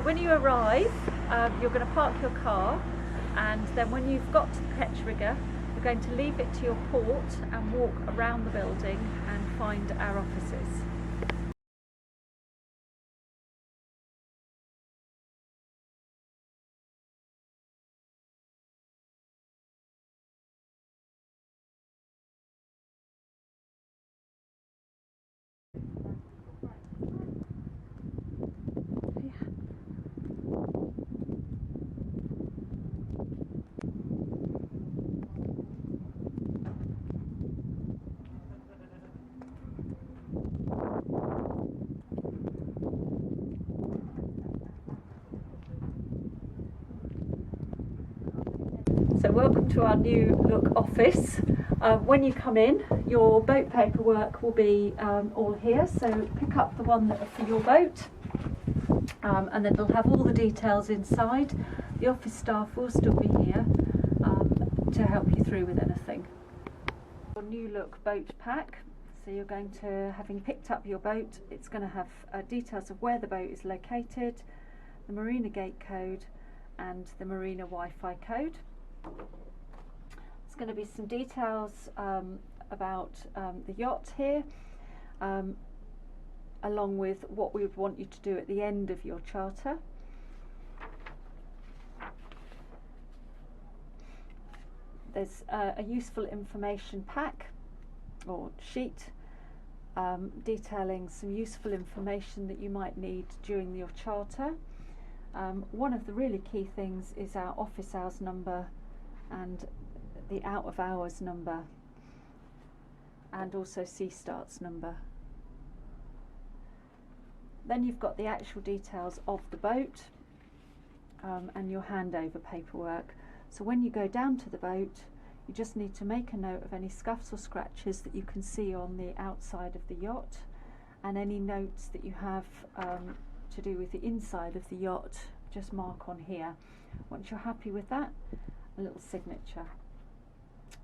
When you arrive, you're going to park your car, and then when you've got to the ketch rigger, you're going to leave it to your port and walk around the building and find our offices. So welcome to our new look office. When you come in, your boat paperwork will be all here, so pick up the one for your boat, and then it'll have all the details inside. The office staff will still be here to help you through with anything. Your new look boat pack. So you're going to, having picked up your boat, it's going to have details of where the boat is located, the marina gate code and the marina Wi-Fi code. There's going to be some details about the yacht here, along with what we would want you to do at the end of your charter. There's a useful information pack or sheet detailing some useful information that you might need during your charter. One of the really key things is our office hours number and the out of hours number, and also sea starts number. Then you've got the actual details of the boat and your handover paperwork. So when you go down to the boat, you just need to make a note of any scuffs or scratches that you can see on the outside of the yacht, and any notes that you have to do with the inside of the yacht, just mark on here. Once you're happy with that, a little signature.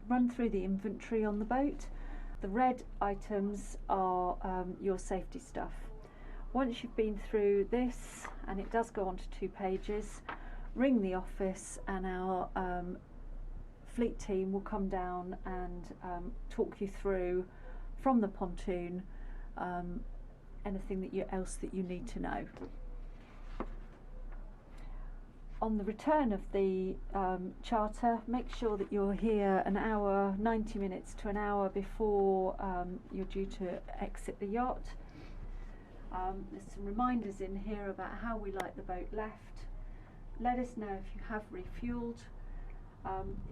Run through the inventory on the boat. The red items are your safety stuff. Once you've been through this, and it does go on to 2 pages, ring the office and our fleet team will come down and talk you through from the pontoon anything else that you need to know. On the return of the charter, make sure that you're here an hour, 90 minutes to an hour before you're due to exit the yacht. There's some reminders in here about how we like the boat left. Let us know if you have refueled.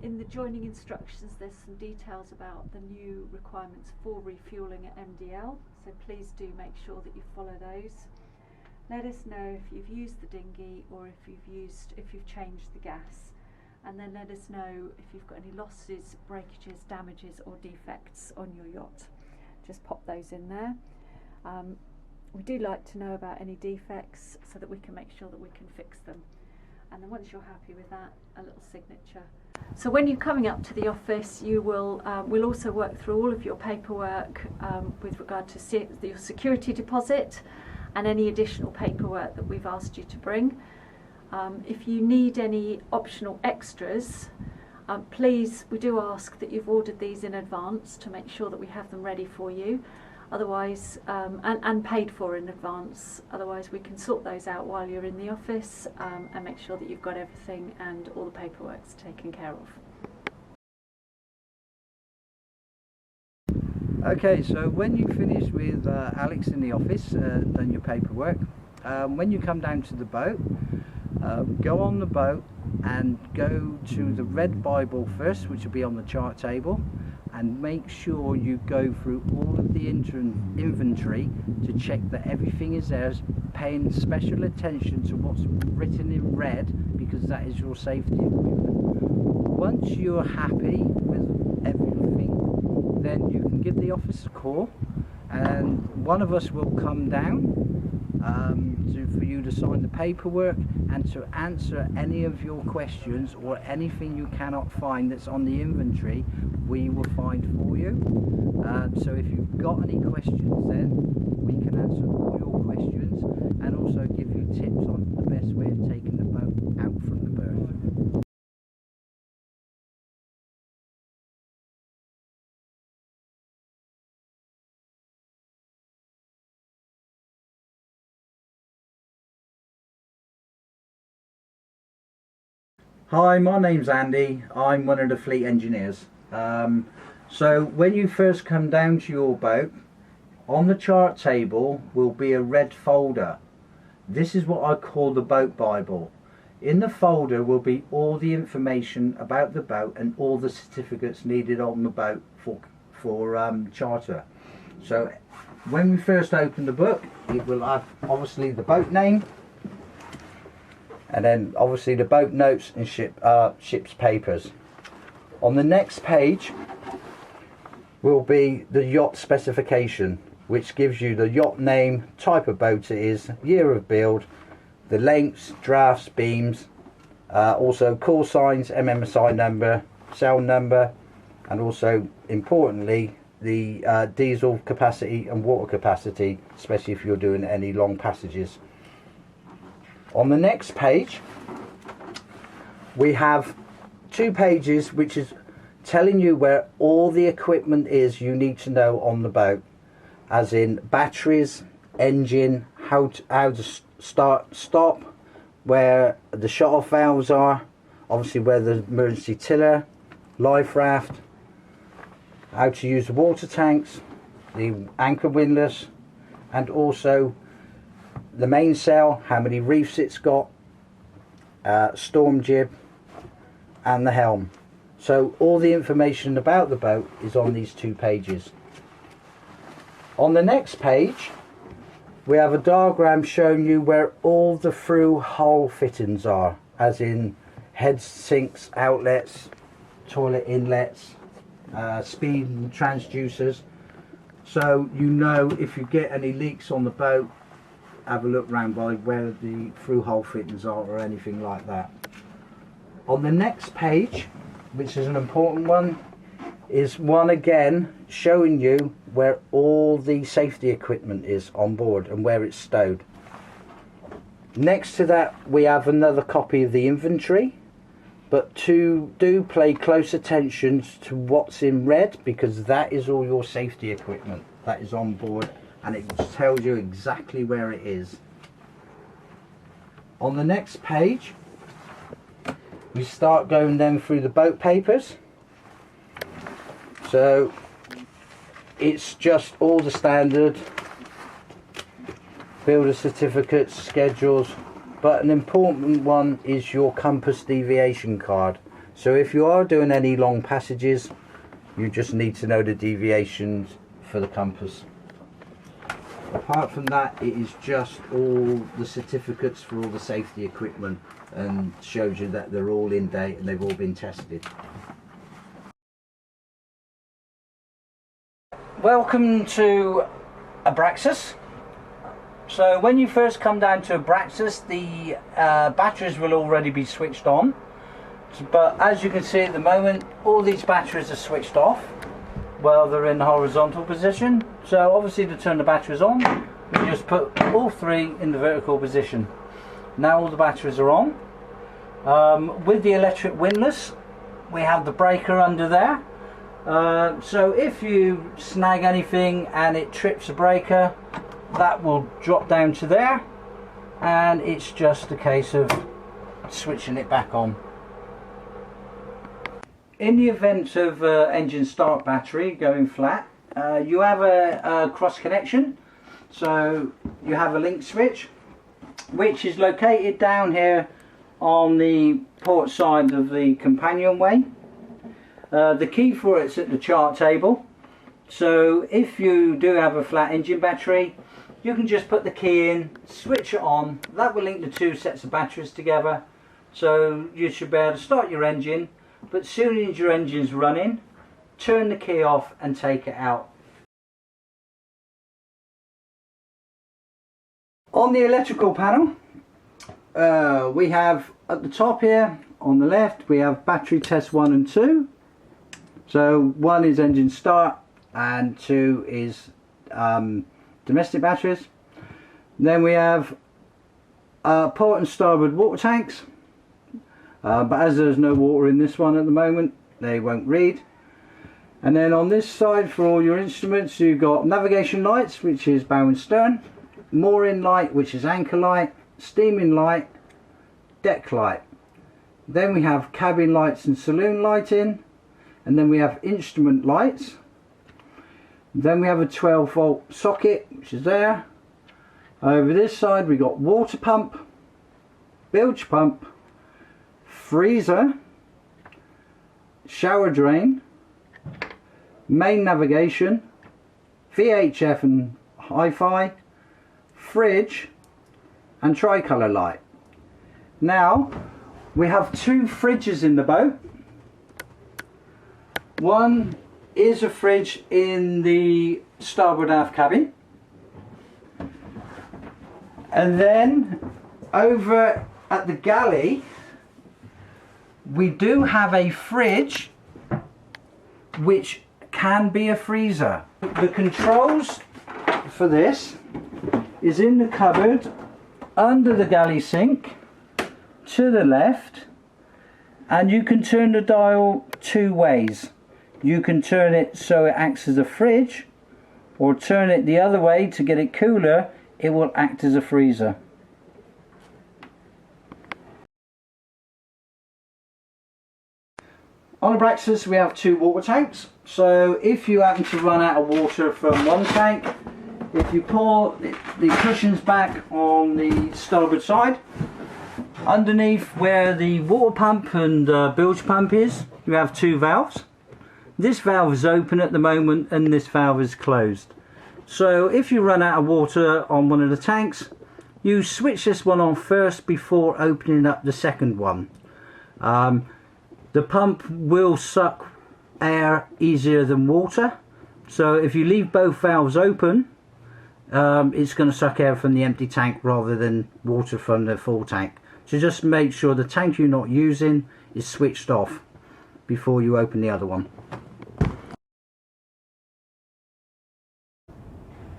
In the joining instructions, there's some details about the new requirements for refueling at MDL, so please do make sure that you follow those. Let us know if you've used the dinghy or if you've changed the gas, and then let us know if you've got any losses, breakages, damages or defects on your yacht. Just pop those in there. We do like to know about any defects so that we can make sure that we can fix them. And then once you're happy with that, a little signature. So when you're coming up to the office, you will we'll also work through all of your paperwork with regard to your security deposit and any additional paperwork that we've asked you to bring. If you need any optional extras, please, we do ask that you've ordered these in advance to make sure that we have them ready for you. Otherwise, and paid for in advance. Otherwise, we can sort those out while you're in the office and make sure that you've got everything and all the paperwork's taken care of. Okay, so when you finish with Alex in the office, done your paperwork, when you come down to the boat, go on the boat and go to the red Bible first, which will be on the chart table, and make sure you go through all of the inventory to check that everything is there, paying special attention to what's written in red, because that is your safety equipment. Once you're happy with everything, then you can give the office a call and one of us will come down for you to sign the paperwork and to answer any of your questions, or anything you cannot find that's on the inventory we will find for you. So if you've got any questions, then we can answer all your questions and also give you tips on the best way Hi, my name's Andy. I'm one of the fleet engineers. So when you first come down to your boat, on the chart table will be a red folder. This is what I call the boat Bible. In the folder will be all the information about the boat and all the certificates needed on the boat for charter. So when we first open the book, it will have obviously the boat name, and then obviously the boat notes and ship's papers. On the next page will be the yacht specification, which gives you the yacht name, type of boat it is, year of build, the lengths, drafts, beams, also call signs, MMSI number, sail number, and also importantly the diesel capacity and water capacity, especially if you're doing any long passages. On the next page we have 2 pages which is telling you where all the equipment is you need to know on the boat, as in batteries, engine, how to start, stop, where the shut-off valves are, obviously where the emergency tiller, life raft, how to use the water tanks, the anchor windlass, and also the mainsail, how many reefs it's got, storm jib, and the helm. So all the information about the boat is on these 2 pages. On the next page we have a diagram showing you where all the through hull fittings are, as in head sinks, outlets, toilet inlets, speed and transducers, so you know if you get any leaks on the boat, have a look round by where the through hull fittings are or anything like that. On the next page, which is an important one, is one again showing you where all the safety equipment is on board and where it's stowed. Next to that we have another copy of the inventory, but do pay close attention to what's in red, because that is all your safety equipment that is on board, and it tells you exactly where it is. On the next page we start going then through the boat papers. So it's just all the standard builder certificates, schedules, but an important one is your compass deviation card. So if you are doing any long passages, you just need to know the deviations for the compass. Apart from that, it is just all the certificates for all the safety equipment, and shows you that they're all in date and they've all been tested. Welcome to Abraxas. So when you first come down to Abraxas, the batteries will already be switched on, but as you can see at the moment all these batteries are switched off. Well, they're in the horizontal position, so obviously to turn the batteries on we just put all 3 in the vertical position. Now all the batteries are on. With the electric windlass we have the breaker under there, so if you snag anything and it trips the breaker, that will drop down to there, and it's just a case of switching it back on. In the event of engine start battery going flat, you have a cross connection, so you have a link switch which is located down here on the port side of the companionway. The key for it's at the chart table, so if you do have a flat engine battery you can just put the key in, switch it on, that will link the 2 sets of batteries together, so you should be able to start your engine, but as soon as your engine's running, turn the key off and take it out. On the electrical panel we have at the top here on the left we have battery test 1 and 2. So 1 is engine start and 2 is domestic batteries. Then we have port and starboard water tanks, but as there's no water in this one at the moment they won't read. And then on this side for all your instruments you've got navigation lights, which is bow and stern, mooring light, which is anchor light, steaming light, deck light. Then we have cabin lights and saloon lighting, and then we have instrument lights. Then we have a 12-volt socket, which is there. Over this side we got water pump, bilge pump, freezer, shower drain, main navigation, VHF and hi-fi, fridge, and tricolour light. Now we have two fridges in the boat. One is a fridge in the starboard aft cabin, and then over at the galley we do have a fridge which can be a freezer. The controls for this is in the cupboard under the galley sink to the left, and you can turn the dial two ways. You can turn it so it acts as a fridge, or turn it the other way to get it cooler, it will act as a freezer. On Abraxas we have two water tanks, so if you happen to run out of water from one tank, if you pull the cushions back on the starboard side, underneath where the water pump and bilge pump is, you have two valves. This valve is open at the moment and this valve is closed. So if you run out of water on one of the tanks, you switch this one on first before opening up the second one. The pump will suck air easier than water, so if you leave both valves open, it's going to suck air from the empty tank rather than water from the full tank. So just make sure the tank you're not using is switched off before you open the other one.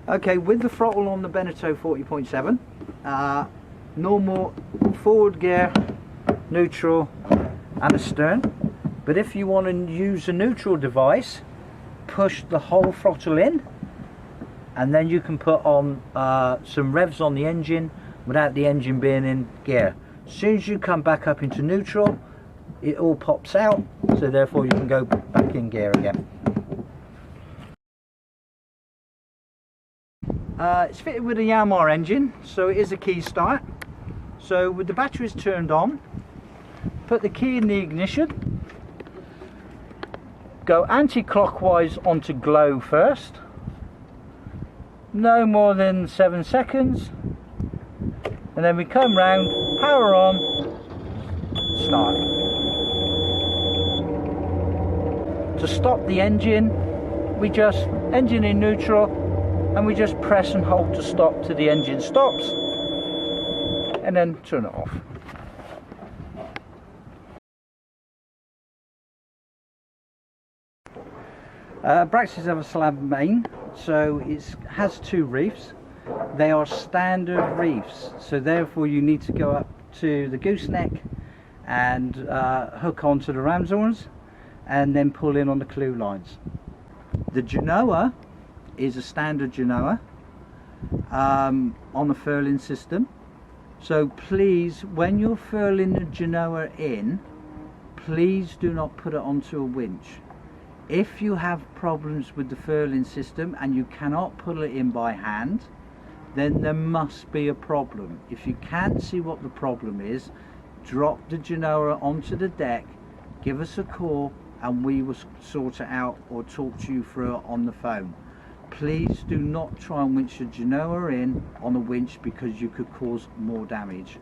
Okay, with the throttle on the Beneteau 40.7, normal forward gear, neutral and a stern. But if you want to use a neutral device, push the whole throttle in, and then you can put on some revs on the engine without the engine being in gear. As soon as you come back up into neutral, it all pops out, so therefore you can go back in gear again. It's fitted with a Yacht engine, so it is a key start. So with the batteries turned on, put the key in the ignition, go anti-clockwise onto glow first, no more than 7 seconds, and then we come round, power on, start. To stop the engine, we just engine in neutral, and we just press and hold to stop till the engine stops, and then turn it off. Abraxas have a slab main, so it has two reefs. They are standard reefs, so therefore you need to go up to the gooseneck and hook onto the ram's horns and then pull in on the clew lines. The Genoa is a standard Genoa on a furling system, so please, when you're furling the Genoa in, please do not put it onto a winch. If you have problems with the furling system and you cannot pull it in by hand, then there must be a problem. If you can't see what the problem is, drop the Genoa onto the deck, give us a call and we will sort it out or talk to you through it on the phone. Please do not try and winch the Genoa in on a winch, because you could cause more damage.